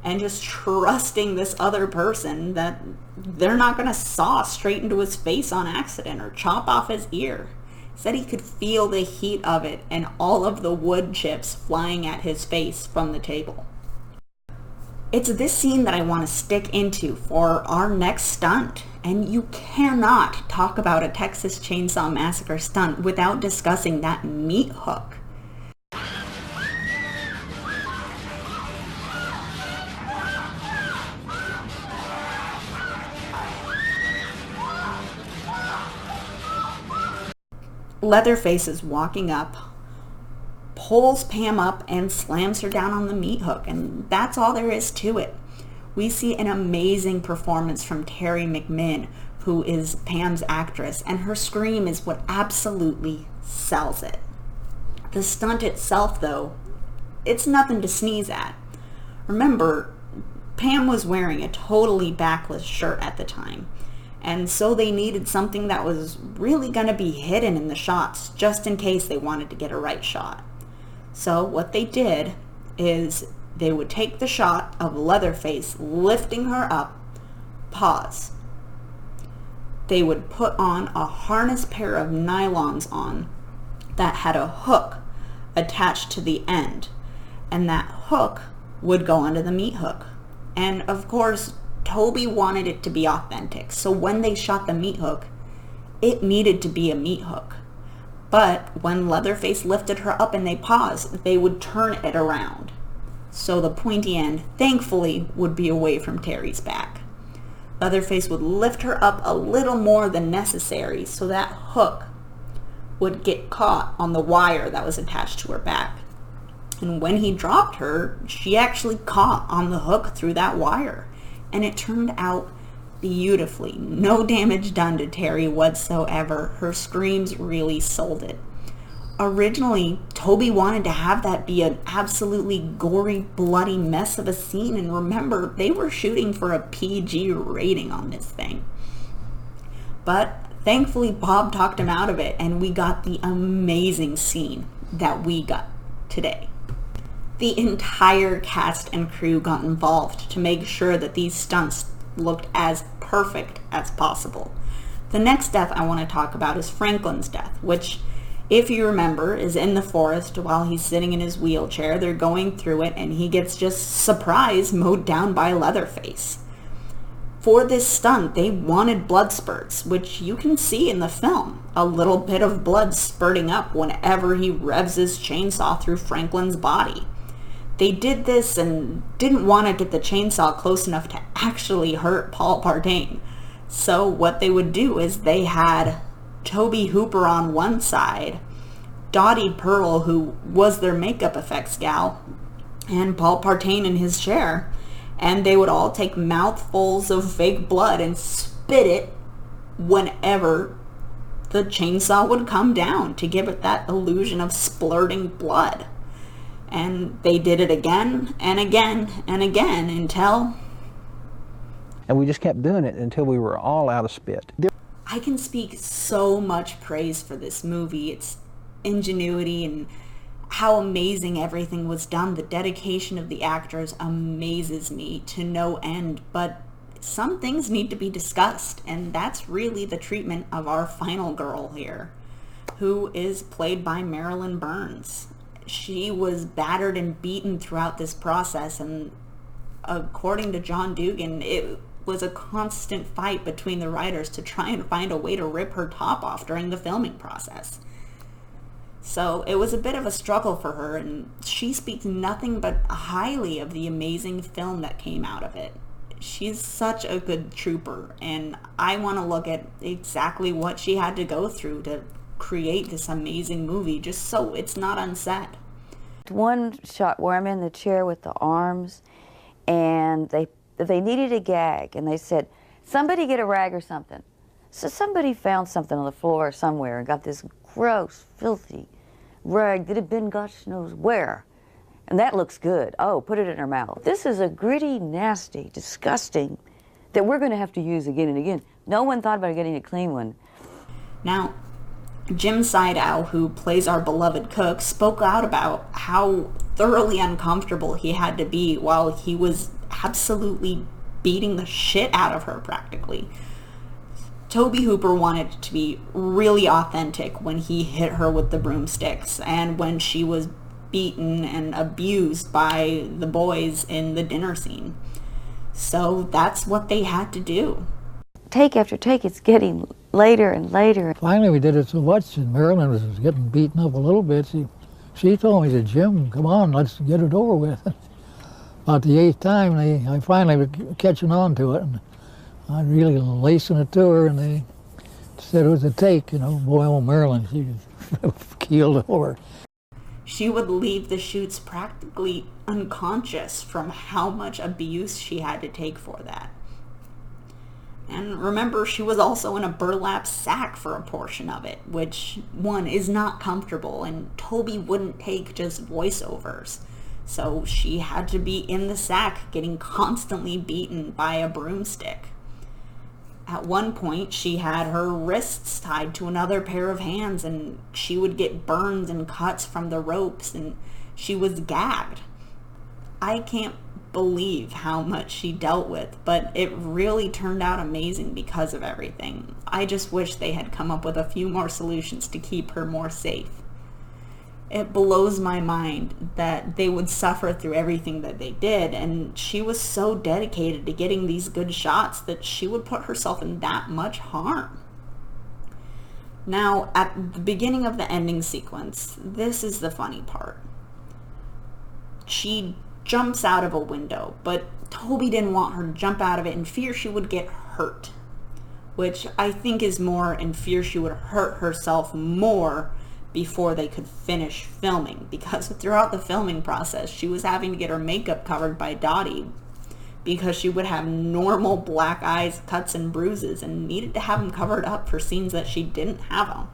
and just trusting this other person that they're not going to saw straight into his face on accident or chop off his ear. He said he could feel the heat of it and all of the wood chips flying at his face from the table. It's this scene that I want to stick into for our next stunt, and you cannot talk about a Texas Chainsaw Massacre stunt without discussing that meat hook. Leatherface is walking up, pulls Pam up, and slams her down on the meat hook, and that's all there is to it. we see an amazing performance from Terry McMinn, who is Pam's actress, and her scream is what absolutely sells it. The stunt itself, though, it's nothing to sneeze at. Remember, Pam was wearing a totally backless shirt at the time, and so they needed something that was really going to be hidden in the shots, just in case they wanted to get a right shot. So what they did is they would take the shot of Leatherface lifting her up, pause. They would put on a harness pair of nylons on that had a hook attached to the end, and that hook would go onto the meat hook. And of course, Toby wanted it to be authentic, so when they shot the meat hook, it needed to be a meat hook. But when Leatherface lifted her up and they paused, they would turn it around. So the pointy end, thankfully, would be away from Terry's back. Leatherface would lift her up a little more than necessary so that hook would get caught on the wire that was attached to her back. And when he dropped her, she actually caught on the hook through that wire. And it turned out beautifully. No damage done to Terry whatsoever. Her screams really sold it. Originally, Toby wanted to have that be an absolutely gory, bloody mess of a scene, and remember, they were shooting for a PG rating on this thing. But thankfully, Bob talked him out of it, and we got the amazing scene that we got today. The entire cast and crew got involved to make sure that these stunts looked as perfect as possible. The next death I want to talk about is Franklin's death, which, if you remember, is in the forest while he's sitting in his wheelchair. They're going through it and he gets just surprise mowed down by Leatherface. For this stunt, they wanted blood spurts, which you can see in the film. A little bit of blood spurting up whenever he revs his chainsaw through Franklin's body. They did this and didn't want to get the chainsaw close enough to actually hurt Paul Partain. So what they would do is they had Toby Hooper on one side, Dottie Pearl, who was their makeup effects gal, and Paul Partain in his chair, and they would all take mouthfuls of fake blood and spit it whenever the chainsaw would come down to give it that illusion of splurting blood. And they did it again and again and again until... And we just kept doing it until we were all out of spit. I can speak so much praise for this movie. Its ingenuity and how amazing everything was done. The dedication of the actors amazes me to no end. But some things need to be discussed, and that's really the treatment of our final girl here, who is played by Marilyn Burns. She was battered and beaten throughout this process, and according to John Dugan, it was a constant fight between the writers to try and find a way to rip her top off during the filming process. So it was a bit of a struggle for her, and she speaks nothing but highly of the amazing film that came out of it. She's such a good trooper, and I want to look at exactly what she had to go through to create this amazing movie just so it's not unsaid. One shot where I'm in the chair with the arms, and they needed a gag, and they said, somebody get a rag or something. So somebody found something on the floor somewhere and got this gross, filthy rag that had been gosh knows where. And that looks good. Oh, put it in her mouth. This is a gritty, nasty, disgusting that we're going to have to use again and again. No one thought about getting a clean one. Now, Jim Sydow, who plays our beloved cook, spoke out about how thoroughly uncomfortable he had to be while he was absolutely beating the shit out of her practically. Toby Hooper wanted it to be really authentic when he hit her with the broomsticks and when she was beaten and abused by the boys in the dinner scene. So that's what they had to do. Take after take, it's getting later and later. Finally we did it so much and Marilyn was getting beaten up a little bit. She told me, said, Jim, come on, let's get it over with. About the 8th time, I finally was catching on to it, and I really lacing it to her, and they said it was a take, you know. Boy, old Marilyn, she was keeled over. She would leave the shoots practically unconscious from how much abuse she had to take for that. And remember, she was also in a burlap sack for a portion of it, which, one, is not comfortable, and Toby wouldn't take just voiceovers. So she had to be in the sack getting constantly beaten by a broomstick. At one point, she had her wrists tied to another pair of hands, and she would get burns and cuts from the ropes, and she was gagged. I can't believe how much she dealt with, but it really turned out amazing because of everything. I just wish they had come up with a few more solutions to keep her more safe. It blows my mind that they would suffer through everything that they did, and she was so dedicated to getting these good shots that she would put herself in that much harm. Now, at the beginning of the ending sequence, this is the funny part. She jumps out of a window, but Toby didn't want her to jump out of it in fear she would get hurt, which I think is more in fear she would hurt herself more before they could finish filming, because throughout the filming process she was having to get her makeup covered by Dottie because she would have normal black eyes, cuts, and bruises, and needed to have them covered up for scenes that she didn't have them.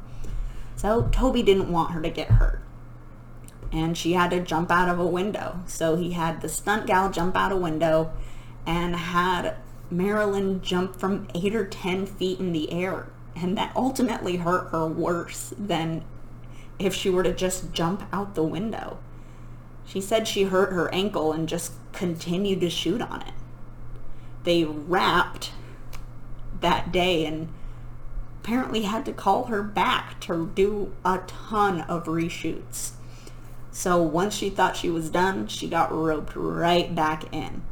So Toby didn't want her to get hurt, and she had to jump out of a window. So he had the stunt gal jump out a window and had Marilyn jump from 8 or 10 feet in the air, and that ultimately hurt her worse than if she were to just jump out the window. She said she hurt her ankle and just continued to shoot on it. They wrapped that day and apparently had to call her back to do a ton of reshoots. So once she thought she was done, she got roped right back in.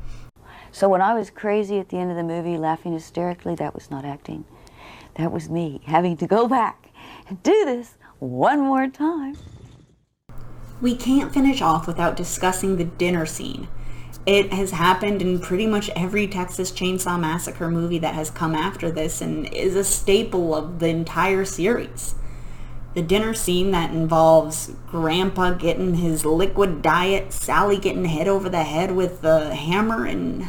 So when I was crazy at the end of the movie, laughing hysterically, that was not acting. That was me having to go back and do this one more time. We can't finish off without discussing the dinner scene. It has happened in pretty much every Texas Chainsaw Massacre movie that has come after this and is a staple of the entire series. The dinner scene that involves Grandpa getting his liquid diet, Sally getting hit over the head with the hammer, and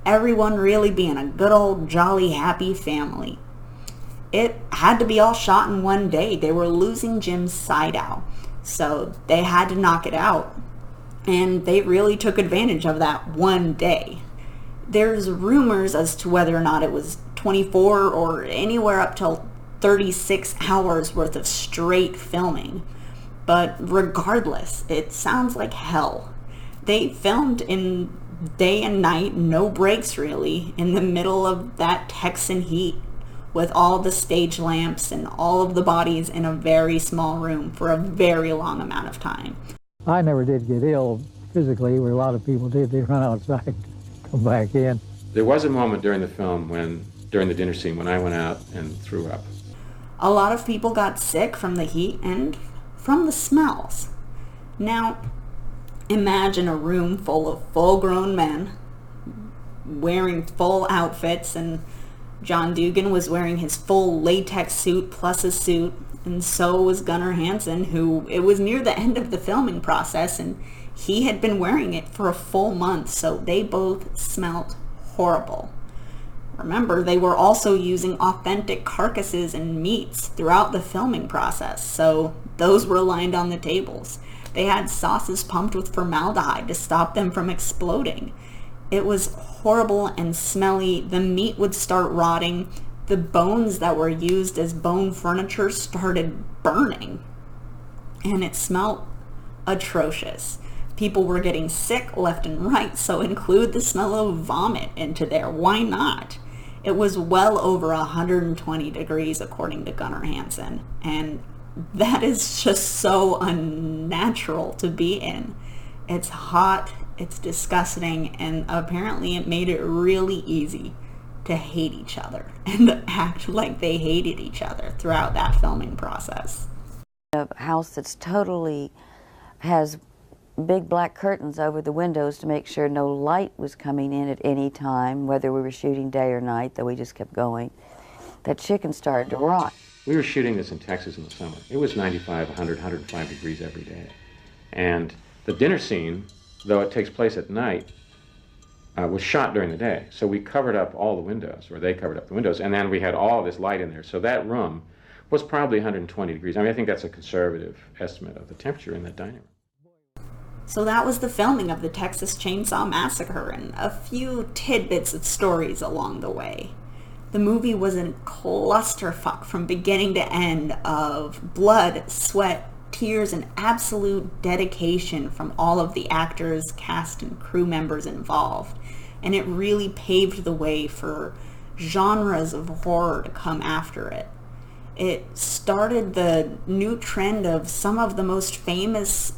everyone really being a good old jolly happy family. It had to be all shot in one day. They were losing Jim's side out, so they had to knock it out. And they really took advantage of that one day. There's rumors as to whether or not it was 24 or anywhere up till 36 hours worth of straight filming. But regardless, it sounds like hell. They filmed in day and night, no breaks really, in the middle of that Texan heat, with all the stage lamps and all of the bodies in a very small room for a very long amount of time. I never did get ill physically, where a lot of people did. They run outside, come back in. There was a moment during the film during the dinner scene, when I went out and threw up. A lot of people got sick from the heat and from the smells. Now, imagine a room full of full-grown men wearing full outfits, and John Dugan was wearing his full latex suit plus a suit, and so was Gunnar Hansen, who it was near the end of the filming process, and he had been wearing it for a full month, so they both smelled horrible. Remember, they were also using authentic carcasses and meats throughout the filming process, so those were lined on the tables. They had sauces pumped with formaldehyde to stop them from exploding. It was horrible and smelly. The meat would start rotting. The bones that were used as bone furniture started burning. And it smelled atrocious. People were getting sick left and right, so include the smell of vomit into there. Why not? It was well over 120 degrees according to Gunnar Hansen. And that is just so unnatural to be in. It's hot. It's disgusting, and apparently it made it really easy to hate each other and act like they hated each other throughout that filming process. A house that's totally has big black curtains over the windows to make sure no light was coming in at any time, whether we were shooting day or night, though we just kept going. That chicken started to rot. We were shooting this in Texas in the summer. It was 95, 100, 105 degrees every day. And the dinner scene, though it takes place at night, was shot during the day. So we covered up all the windows, or they covered up the windows, and then we had all this light in there. So that room was probably 120 degrees. I mean, I think that's a conservative estimate of the temperature in that dining room. So that was the filming of the Texas Chainsaw Massacre and a few tidbits of stories along the way. The movie was a clusterfuck from beginning to end of blood, sweat, tears, and absolute dedication from all of the actors, cast, and crew members involved. And it really paved the way for genres of horror to come after it. It started the new trend of some of the most famous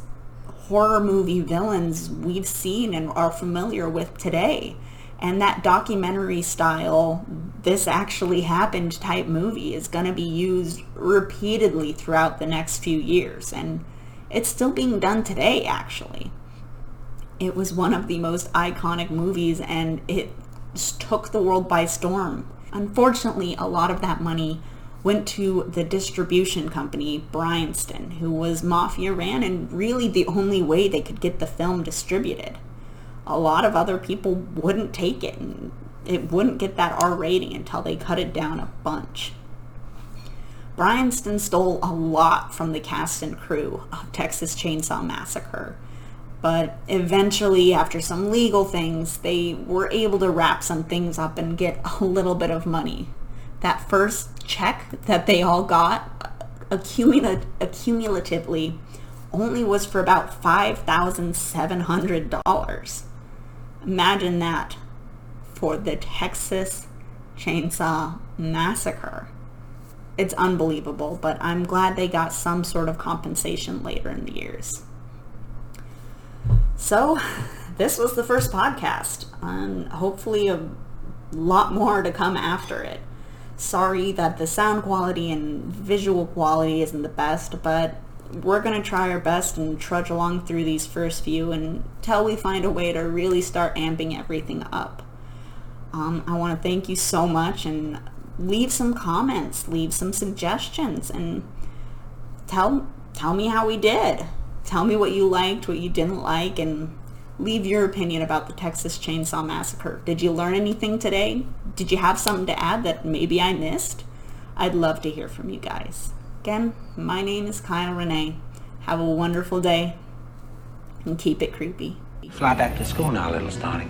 horror movie villains we've seen and are familiar with today. And that documentary style, this actually happened type movie is going to be used repeatedly throughout the next few years. And it's still being done today, actually. It was one of the most iconic movies, and it just took the world by storm. Unfortunately, a lot of that money went to the distribution company, Bryanston, who was mafia ran and really the only way they could get the film distributed. A lot of other people wouldn't take it, and it wouldn't get that R rating until they cut it down a bunch. Bryanston stole a lot from the cast and crew of Texas Chainsaw Massacre, but eventually, after some legal things, they were able to wrap some things up and get a little bit of money. That first check that they all got, accumulatively, only was for about $5,700. Imagine that for the Texas Chainsaw Massacre. It's unbelievable, but I'm glad they got some sort of compensation later in the years. So, this was the first podcast, and hopefully a lot more to come after it. Sorry that the sound quality and visual quality isn't the best, but we're going to try our best and trudge along through these first few until we find a way to really start amping everything up. I want to thank you so much, and leave some comments, leave some suggestions, and tell me how we did. Tell me what you liked, what you didn't like, and leave your opinion about the Texas Chainsaw Massacre. Did you learn anything today? Did you have something to add that maybe I missed? I'd love to hear from you guys. Again, my name is Kyle Renee. Have a wonderful day, and keep it creepy. Fly back to school now, little Stotty.